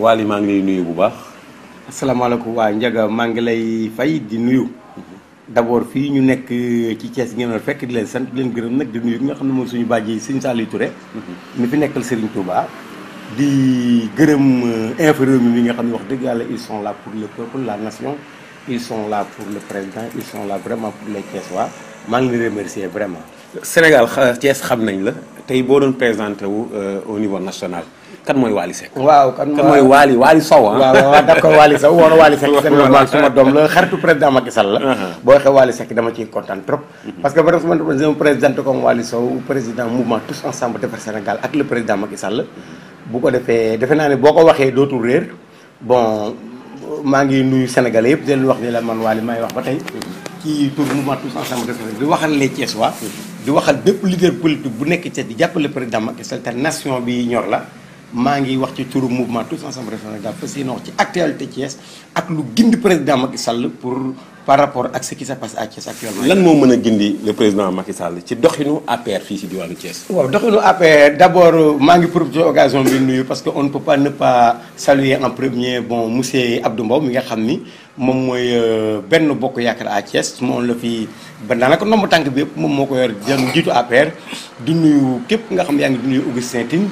Waly maa ngi lay nuyu bu baax. asalaamaaleykum waa Ndiaga maa ngi lay fay di nuyu. d'abord fii ñu nekk ci Thiès ngeen fekk di leen sant di leen gërëm nag di nuyu nga xam ne moom suñu bàjji Serigne Saliou Touré. mi fi nekkal Serigne Touba. di gërëm Infos Rewmi mi nga xam ne wax dëgg yàlla ils sont là pour le peuple la nation. ils sont là pour le président ils sont là vraiment pour les Thiessois maa ngi leen remercier vraiment. Sénégal Thiès xam nañ la tey boo doon présenté wu au niveau national kan mooy Wally Seck. waaw kan mooy Wally Sow ah. waaw d'accord Wally Sow woon Wally Seck c'est normal suma doom la xaritu président Macky Sall la. boo waxee Wally Seck dama ciy kontaan trop. parce que vraiment je me présente comme Wally Sow président mouvement tous ensemble defar Sénégal ak le président Macky Sall. bu ko defee defe naa ne boo ko waxee dootul réer bon maa ngi nuyu Sénégalais yëpp di leen wax ni la man Wally may wax ba tey. ci tur mouvement tous ensemble defar di waxal les Thiessois. di waxal bépp leader politique bu nekk Thiès di jàppale président Macky Sall te nation bi ñor la. maa ngi wax ci turu mouvement tous ensemble Sénégal fas yéene wax ci actualité Thiès ak lu gindi président Macky Sall pour par rapport ak ce qui se passe à Thiès actuellement. lan moo mën a gindi le président Macky Sall ci doxinu APR fii si diwaanu Thiès. waaw doxinu APR d'abord maa ngi profité occasion bi nuyu parce que on ne peut pas ne pas saluer en premier bon monsieur Abdou Mbow mi nga xam ni moom mooy benn bokk yaakaar à Thiès moom la fi ba daanaka nomb tànk bi yëpp moom moo ko yor jëm jiitu APR di nuyu képp nga xam yaa ngi di nuyu Augustin Tine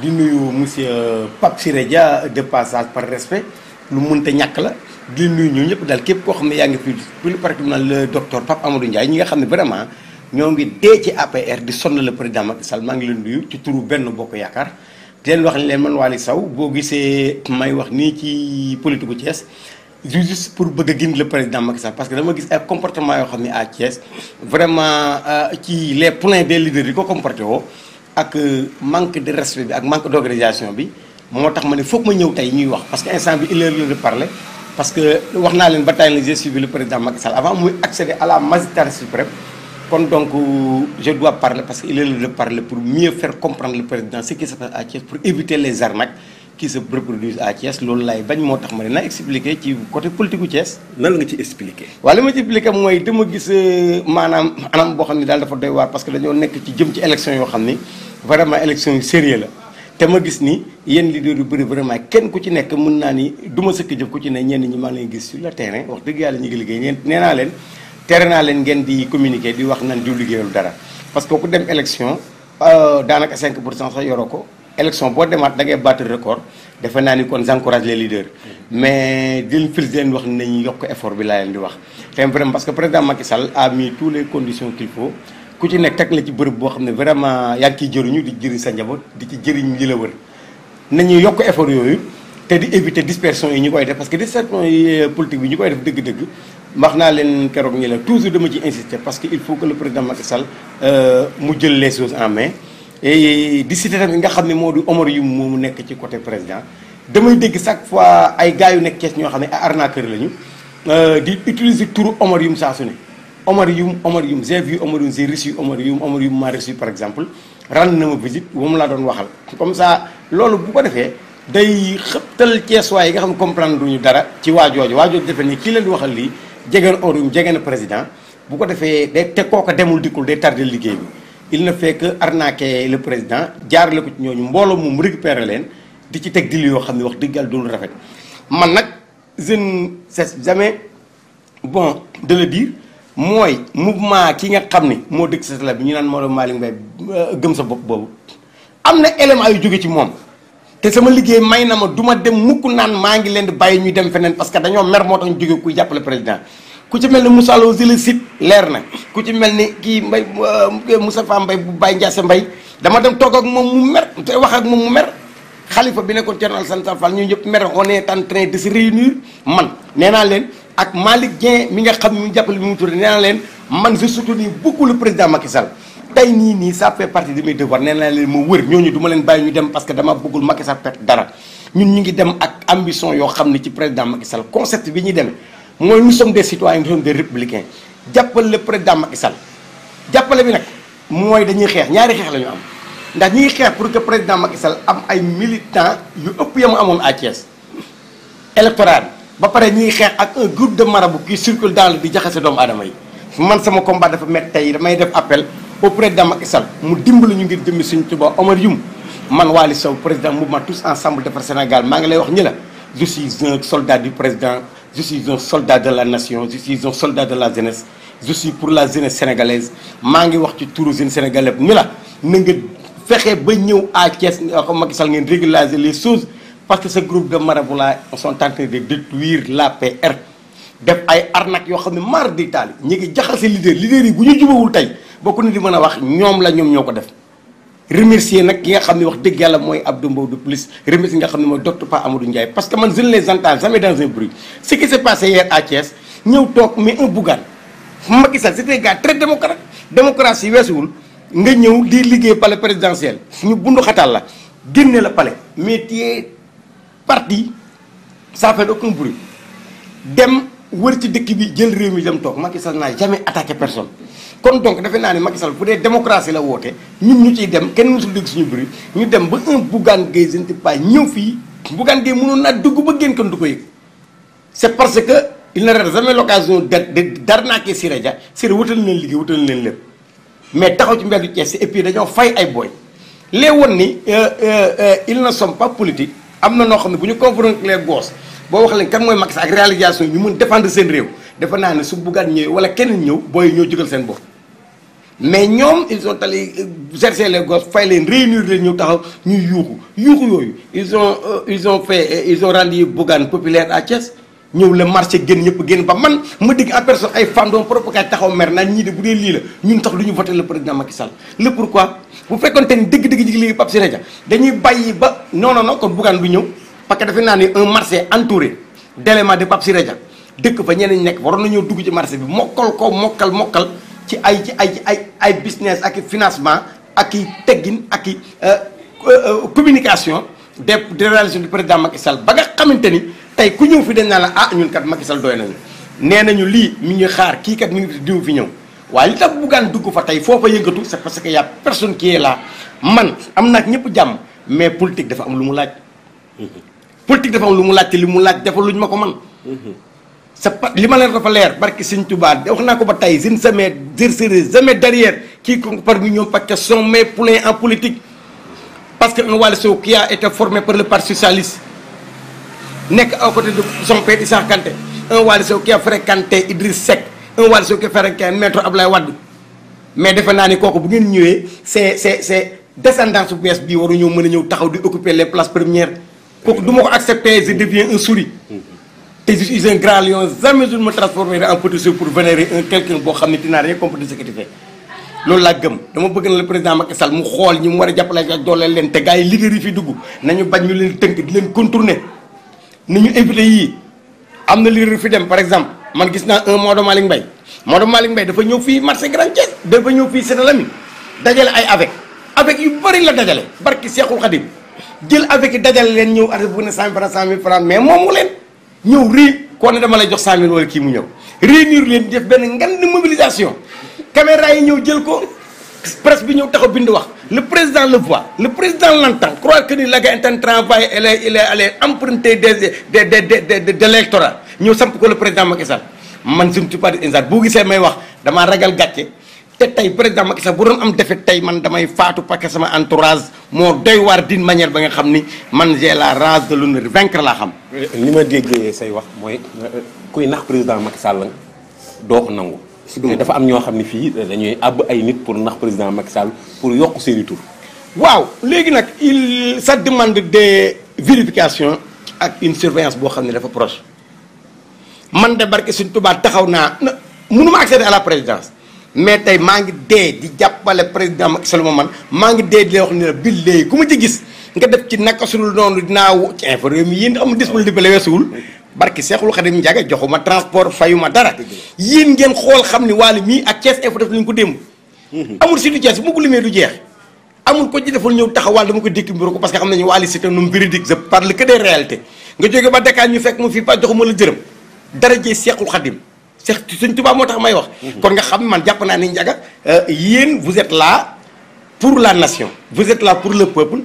di nuyu monsieur Pape Siré Dia de passage par respect lu mënta ñàkk la di nuyu ñu ñëpp daal képp koo xam ne yaa ngi fi plus particulièrement le docteur Pape Amadou Ndiaye ñi nga xam ne vraiment ñoo ngi dee ci APR di sonn le président Macky Sall maa ngi leen nuyu ci turu benn bokk yaakaar di leen wax ne leen man Wally Sow boo gisee may wax nii ci politique gu Thiès juste pour bëgg a gindi le président Macky Sall parce que dama gis ay comportement yoo xam ne à Thiès vraiment ci les points des leaders yi ko comporté woo ak manque de respect bi ak manque d'organisation bi moo tax ma ne foog ma ñëw tey ñuy wax parce que instant bi il est l'heure de parler parce que wax naa leen ba tey la j'ai suivi le président Macky Sall avant muy accéder à la magistrature suprême kon donc je dois parler parce que il est l'heure de parler pour mieux faire comprendre le président ce qui se passe à Thiès pour éviter les arnaques qui se reproduisent à Thiès loolu laay bañ moo tax ma ne naa expliquer ci côté politique gu Thiès. nan la nga ci expliquer. waaw li ma ci expliquer mooy dama gis maanaam anam boo xam ne daal dafa doy waar parce que dañoo nekk ci jëm ci élection yoo xam ni vraiment élection yu sérieux la te ma gis ni yéen leader yu bëri vraiment kenn ku ci nekk mën naa ni du ma sëkk jëf ku ci ne ñenn ñi maa ngi leen gis sur le terrain wax dëgg yàlla ñu ngi liggéey nee naa leen tere naa leen ngeen di communiquer di wax nan diw liggéeyul dara parce que ku dem élection daanaka 5 pour cent sax yoroo ko élection boo demaat da ngay battre record defe naa ni kon j'encourage les leaders mais di leen féliciter leen wax ne nañu yokk effort bi laa leen di wax te vraiment parce que président Macky Sall a mis toutes les conditions qu'il faut ku ci nekk teg la ci bërëb boo xam ne vraiment yaa ngi ciy jëriñu di jëriñ sa njaboot di ci jëriñ li la wër nañu yokk effort yooyu te di éviter dispersion yi ñu koy def parce que dispersion yi politique bi ñu koy def dëgg-dëgg wax naa leen keroog ñi la toujours dama ci insister parce que il faut que le président Macky Sall mu jël les choses en main et di citer tamit nga xam ne moo di Omar Youm moomu nekk ci côté président damay dégg chaque fois ay gars yu nekk Thiès ñoo xam ne ay arnaqueur lañu di utiliser turu Omar Youm saa su ne Omar Youm j'ai vu Omar Youm j'ai reçu Omar Youm m'a reçu par exemple rendre na ma visite moom laa doon waxal comme ça loolu bu ko defee day xëptal Thiessois yi nga xam ne comprendre duñu dara ci waajooju defe nii kii leen di waxal lii jege na Omar Youm jege na président bu ko defee day te kooka demul dikkul day tardé liggéey bi il ne fait que arnaquer le président jaarale ko ci ñooñu mbooloo moom récupérer leen di ci teg dil yoo xam ne wax dëgg yàlla doon rafet man nag je ne cesse jamais bon de le dire mooy mouvement ki nga xam ni moo dëkk sa la bi ñu naan Maodo Malick Mbaye gëm sa bopp boobu am na élément yu jóge ci moom te sama liggéey may na ma du ma dem mukk naan maa ngi leen di bàyyi ñuy dem feneen parce que dañoo mer moo tax ñu jóge kuy jàppale président ku ci mel ni Moussa Lo je le cite leer na ku ci mel ni kii Mbaye Moustapha Mbaye bu Baye Ndiasse Mbaye dama dem toog ak moom mu mer te wax ak moom mu mer xalifa bi nekkoon Thierno Alassane Fall ñu ñëpp mer on est en train de se réunir man nee naa leen ak Malick Dieng mi nga xam ne mu jàppale bi mu turé nee naa leen man je soutenir beaucoup le président Macky Sall tey nii ça fait partie de mes devoirs nee naa leen ma wër ñooñu du ma leen bàyyi ñu dem parce que dama bëggul Macky Sall perte dara ñun ñu ngi dem ak ambition yoo xam ne ci président Macky Sall concept bi ñuy demee mooy nous sommes des citoyens nous sommes des républicains jàppale le président Macky Sall jàppale bi nag mooy dañuy xeex ñaari xeex la ñu am ndax ñi ngi xeex pour que président Macky Sall am ay militants yu ëpp ya mu amoon à Thiès électorat ba pare ñi ngi xeex ak un groupe de marabouts qui circule dans le di jaxase doomu aadama yi man sama combat dafa métti tey damay def appel au président Macky Sall mu dimbali ñu ngir jëmmi suñu Tuubaa Omar Youm man Waly Sow président mouvement tous ensemble defar Sénégal maa ngi lay wax ñi la je suis un soldat du président je suis un soldat de la nation je suis un soldat de la jeunesse je suis pour la jeunesse sénégalaise maa ngi wax ci turu jeune sénégalais ñi la na nga fexe ba ñëw à Thiès ko Macky Sall ngeen régulariser les choses parce que ce groupe de marabouts là sont en train de détruire l'APR def ay arnaque yoo xam ne mar di taali ñi ngi jaxase leader yi bu ñu jubawul tey bokku ni di mën a wax ñoom la ñoom ñoo ko def remercier nag ki nga xam ne wax dëgg yàlla mooy Abdou Mbow de plus remercier nga xam ne mooy docteur Pa Amadou Ndiaye parce que man je ne les entends jamais dans un bruit ce qui s'est passé hier à Thiès ñëw toog mais un Bougane Macky Sall c'est un gars très démocrate démocratie weesuwul nga ñëw di liggéey palais présidentiel ñu bundu xatal la génne la palais mais tu es parti ça fait aucun bruit dem wër ci dëkk bi jël réew mi dem toog Macky Sall n'a jamais attaqué personne kon donc defe naa ne Macky Sall bu dee démocratie la woote ñun ñu ciy dem kenn mësul dégg suñu bruit ñu dem ba un Bougane Gueye je ne sais pas ñëw fii Bougane Gueye mënoon naa dugg ba génn kon du ko yëg c'est parce que il n'aura jamais l'occasion d'arnaquer Siré Dia Siré wutal leen liggéey wutal leen lépp mais taxaw ci mbeddu Thiès et puis dañoo fay ay booy lee woon ni ils ne sont pas politiques am na noo xam ne bu ñu confronter les gosses boo wax leen kan mooy Macky Sall ak réalisation ñu mën défendre seen réew dafa naa ne su Bougane ñëwee wala keneen ñëw booy ñoo jógal seen bopp mais ñoom ils ont allé chercher les gosses fay leen réunir leen ñëw taxaw ñuy yuuxu yooyu ils ont rendu Bougane populaire à Thiès ñëw le marché génn ñëpp génn ba man ma dégg en personne ay femmes doon provoqué taxaw mer naan ñii de bu dee lii la ñun tax du ñu voté le président Macky Sall le pourquoi bu fekkoon te ni dëgg-dëgg ji léegi Pape Siré Dia dañuy bàyyi ba non kon Bougane du ñëw parce que defe naa ne un marché entouré d'éléments de Pape Siré Dia dëkk fa ñeneen nekk waroon nañoo dugg ci marché bi mokkal ci ay business ak i financement ak i teggin ak i communication des réalisations du président Macky Sall ba nga xamante ni tey ku ñëw fi dañ naa la ah ñun kat Macky Sall doy nañu nee nañu lii mi ngi xaar kii kat mi ngi diw fi ñëw waaye li tax Bougane dugg fa tey foofa yëngatu c'est parce que y a personne qui est là man am naag ñëpp jàmm mais politique dafa am lu mu laaj politique dafa am lu mu laaj te li mu laaj dafa luñ ma ko man c'est pas li ma leen dafa leer barki Sëñ Tuubaa wax naa ko ba tey je ne serai jamais derrière quiconque parmi ñoom parce que sont mes poulains en politique parce que un Waly Sow qui a été formé par le Parti socialiste nekk à côté de son père Issa Kanté un Waly Sow qui a fréquenté Idriss Seck un Waly Sow qui a fréquenté maître Abdoulaye Wade mais defe naa ni kooku bu ngeen ñëwee c'est descendance bu bees bii waru ñëw mën a ñëw taxaw di occuper les places premières kooku du ma ko accepter je deviens un souris te je suis un grand lion jamais je ne me transformerai en petit souris pour vénérer un quelqu'un boo xam ne dinaa rien compris de ce que tu fais loolu laa gëm dama bëgg na le président Macky Sall mu xool ñi mu war a jàppale ak dooleel leen te gars yi leader yi fi dugg nañu bañ ñu leen tënk di leen contourner nañu invité yii am na leader fi dem par exemple man gis naa un Maodo Malick Mbaye dafa ñëw fii marché Grand Thiès dafa ñëw fii Cité Lamy dajale ay avec yu bëri la dajale barki Seexul Xadim jël avec yi dajale leen ñëw arrêté bu ne 100 000 francs mais moom mu leen ñëw rii koo ne dama lay jox 100 000 wala kii mu ñëw réunir leen def benn ngand mobilisation caméra yi ñëw jël ko presse bi ñëw taxaw bind wax le président le voit le président l'entend croire que ni la gars est en travail il est allé emprunter de l'électorat ñëw samp ko le président Macky Sall man je ne suis pas des boo gisee may wax damaa ragal gàcce te tey président Macky Sall bu doon am defet tey man damay faatu parce que sama entourage moo doy waar d'une manière ba nga xam ni man j'ai la rage de l'honneur vaincre laa xam. li ma déggee say wax mooy kuy nax président Macky Sall doo ko nangu. dafa am ñoo xam ne fii dañuy àbb ay nit pour nax président Macky Sall pour yokk seeni tur. waaw léegi nag ça demande des vérifications ak une surveillance boo xam ne dafa proche man de barke Sëñ Tuubaa taxaw naa mënuma accéder à la présidence. mais tey maa ngi dee di jàppale président Macky Sall ma man maa ngi dee di wax ne la bil léegi ku ma ci gis nga def ci naka sulul noonu dinaa ci informé mi yéen am disponible weesuwul barki Seexul Xadim Njaga joxuma transport fayuma dara yéen ngeen xool xam ni Waly mii ak Thiès Info def nañu ko démb amul si du Thiès bu ma ko limee du jeex amul ko ci deful ñëw taxawal dama ko dékki mbiro ko parce que xam nañu Waly c'est un homme véridique je parle que des réalités nga jóge ba Dakar ñu fekk mu fii pas joxuma la jërëm dara jee Seexul Xadim Sëñ Tuubaa moo tax may wax kon nga xam man jàpp naa ni Njaga yéen vous êtes là pour la nation vous êtes là pour le peuple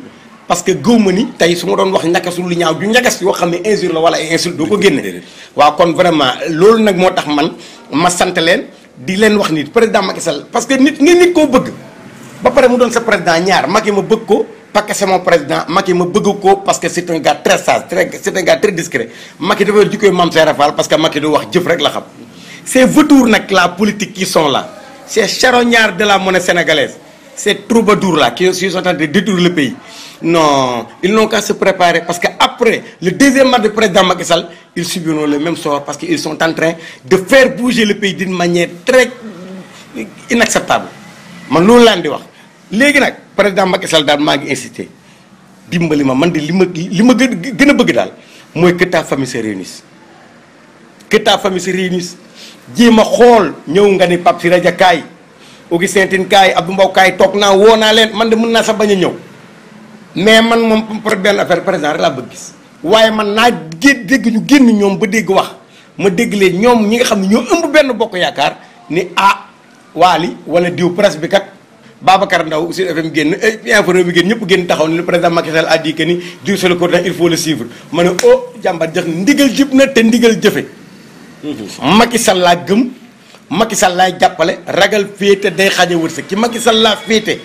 parce que gëw ma ni tey su ma doon wax ñakasul lu ñaaw du ñagas yoo xam ne injure la wala ay insulte doo ko génne waaw kon vraiment loolu nag moo tax man ma sant leen di leen wax ni président Macky Sall parce que nit koo bëgg ba pare mu doon sa président ñaar Macky ma bëgg ko parce que c'est mon président Macky ma bëgg ko parce que c'est un gars très sage c'est un gars très discret Macky dafa yor jikkoy Mame Saïra Fall parce que Macky du wax jëf rek la xam ces vautours nag la politique qui sont là ces charognards de la monnaie sénégalaise ces troubadours là qui sont en train de détruire le pays non ils n'ont qu'à se préparer parce que après le deuxième mandat du président Macky Sall ils subiront le même sort parce que ils sont en train de faire bouger le pays d'une manière très inacceptable man loolu laan di wax léegi nag président Macky Sall daal maa ngi incité dimbali ma man de li ma gën a bëgg daal mooy que ta famille se réunisse que ta famille se réunisse jéem a xool ñëw nga ni Pape Siré Dia kaay Augustin Tine kaay Abdou Mbow kaay toog naa woo naa leen man de mën naa sax bañ a ñëw mais man moom pour benn affaire président rek laa bëgg gis waaye man naa dégg ñu génn ñoom ba dégg wax ma dégg leen ñoom ñi nga xam ne ñoo ëmb benn bokk yaakaar ni Waly wala diw presse bi kat Babacar Ndaw Sud FM génn info bi génn ñëpp génn taxaw ni le président Macky Sall a dit que ni diw c'est le coordinateur il faut le suivre ma ne jàmbat jëf ndigal jëp na te ndigal jëfe Macky Sall laa gëm Macky Sall laay jàppale ragal féete day xaja wërsëg ci Macky Sall laa féete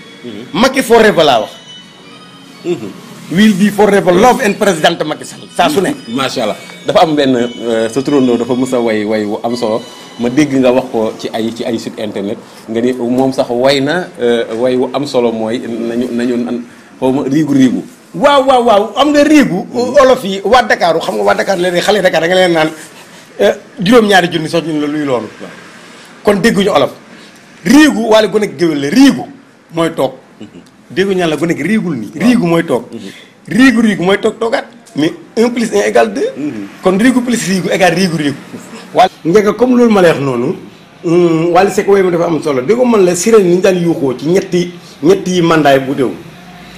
Macky forever laa wax will be forever love and président Macky Sall saa su ne macha allah dafa am benn sa turandoo dafa mës a way wu am solo ma dégg nga wax ko ci ay site internet nga ni moom sax way na way wu am solo mooy nañu xaw ma riigu waaw am nga riigu olof yi waa Dakar xam nga waa Dakar léegi xale Dakar da nga leen naan juróom-ñaari junni sax ñun la luy loolu kon dégguñu olof riigu wala gone ak géwél la riigu mooy toog dégguñu ñaan la gone ak riigul nii riigu mooy toog riigu mooy toog toogaat mais 1 plus 1 égale 2 kon riigu plus riigu égale riigu wala njëkk comme loolu ma lay wax noonu Wally Seck woy ma dafa am solo dégg nga man la sirène ni ñu daan yuuxoo ci ñetti mandat bu déw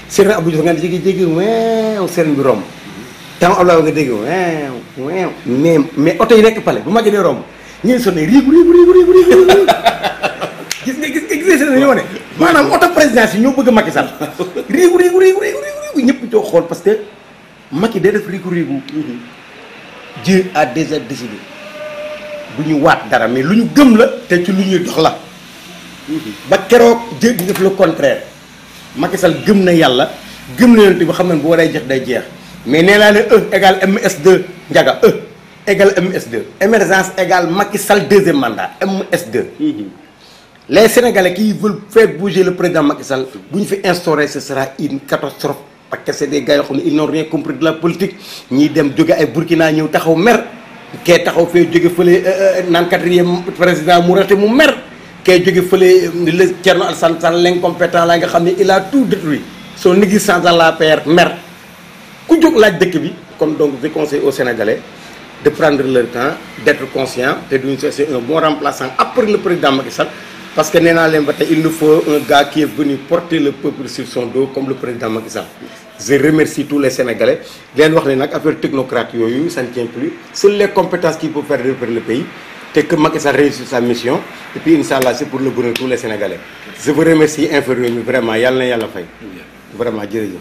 sirène Abdou Diouf nga jégi weew sirène bi romb tam Abdoulaye nga dégg weew mais oto yi nekk pale bu màggee dee romb ñu sonne riigu gis nga sirène yi wane maanaam oto présidence yi ñoo bëgg Macky Sall riigu ñëpp coo xool parce que Macky day def riigu Dieu a déjà décidé du ñu waat dara mais lu ñu gëm la te ci lu ñuy dox la ba keroog Dieu di def le contraire Macky Sall gëm na yàlla gëm na yonent bi xam na bu waree jeex day jeex mais nee naa ne E égale MS2 njaga E égale MS2 émergence égale Macky Sall deuxième mandat MS2 les Sénégalais qui veulent faire bouger le président Macky Sall bu ñu fi instaurer ce sera une catastrophe parce que c'est des gars yoo xam ne ils n'ont rien compris de la politique ñiy dem jóge ay Burkina ñëw taxaw mer kee taxaw fee jóge fële naan 4e président mu raté mu mer kee jóge fële le Thierno Alassane Sall l'incompétent la nga xam ne il a tout détruit son existence dans la PR mer ku jóg laaj dëkk bi comme donc je conseille aux Sénégalais de prendre leur temps d'être conscient te duñu chercher un bon remplaçant après le président Macky Sall parce que nee naa leen ba tey il nous faut un gars qui est venu porter le peuple sur son dos comme le président Macky Sall. Je remercie tous les Sénégalais leen wax ne nag affaire technocrate yooyu ça ne tient plus seules les compétences qui peuvent faire reprendre le pays te que Macky Sall réussisse sa mission et puis Inch'Allah c'est pour le bonheur de tous les Sénégalais. Je vous remercie Infos Rewmi vraiment yàlla na yàlla fay. vraiment jërëjëf.